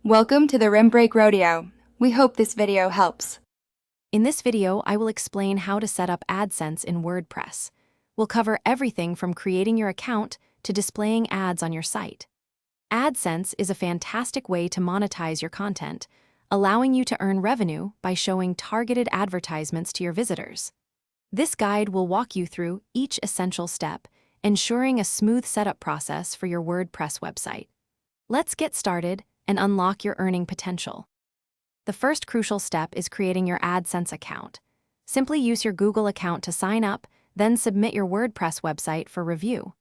Welcome to the Rim Break Rodeo. We hope this video helps. In this video, I will explain how to set up AdSense in WordPress. We'll cover everything from creating your account to displaying ads on your site. AdSense is a fantastic way to monetize your content, allowing you to earn revenue by showing targeted advertisements to your visitors. This guide will walk you through each essential step, ensuring a smooth setup process for your WordPress website. Let's get started and unlock your earning potential. The first crucial step is creating your AdSense account. Simply use your Google account to sign up, then submit your WordPress website for review.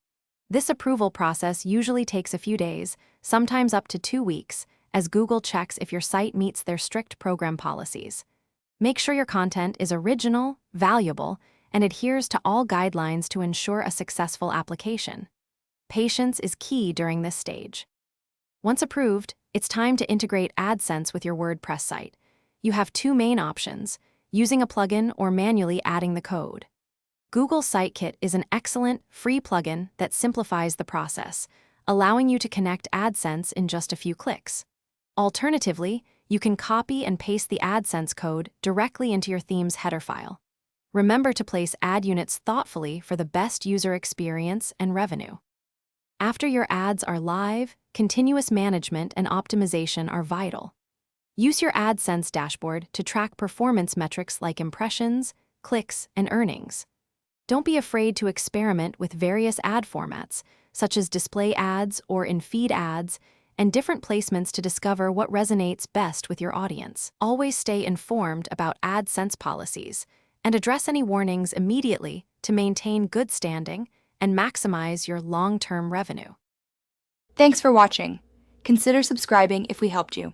This approval process usually takes a few days, sometimes up to 2 weeks, as Google checks if your site meets their strict program policies. Make sure your content is original, valuable, and adheres to all guidelines to ensure a successful application. Patience is key during this stage. Once approved, it's time to integrate AdSense with your WordPress site. You have two main options: using a plugin or manually adding the code. Google Sitekit is an excellent, free plugin that simplifies the process, allowing you to connect AdSense in just a few clicks. Alternatively, you can copy and paste the AdSense code directly into your theme's header file. Remember to place ad units thoughtfully for the best user experience and revenue. After your ads are live, continuous management and optimization are vital. Use your AdSense dashboard to track performance metrics like impressions, clicks, and earnings. Don't be afraid to experiment with various ad formats, such as display ads or in-feed ads, and different placements to discover what resonates best with your audience. Always stay informed about AdSense policies and address any warnings immediately to maintain good standing and maximize your long-term revenue. Thanks for watching. Consider subscribing if we helped you.